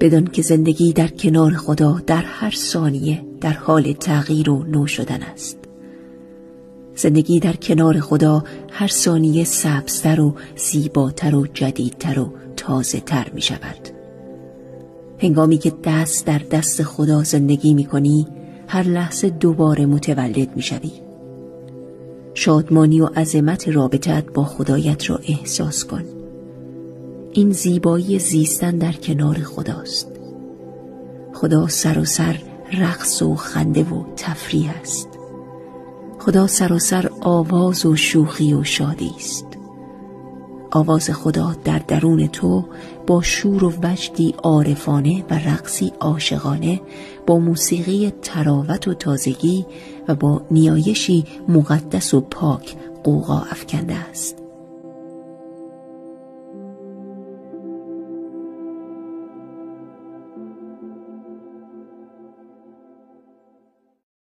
بدان که زندگی در کنار خدا در هر ثانیه در حال تغییر و نو شدن است. زندگی در کنار خدا هر ثانیه سبزتر و زیباتر و جدیدتر و تازه تر می شود. هنگامی که دست در دست خدا زندگی می کنی، هر لحظه دوباره متولد می شوی. شادمانی و عظمت رابطت با خدایت را احساس کن. این زیبایی زیستن در کنار خداست. خدا سراسر رقص و خنده و تفریح است. خدا سراسر آواز و شوخی و شادی است. آواز خدا در درون تو با شور و وجدی عارفانه و رقصی عاشقانه، با موسیقی تراوت و تازگی و با نیایشی مقدس و پاک غوغا افکنده است.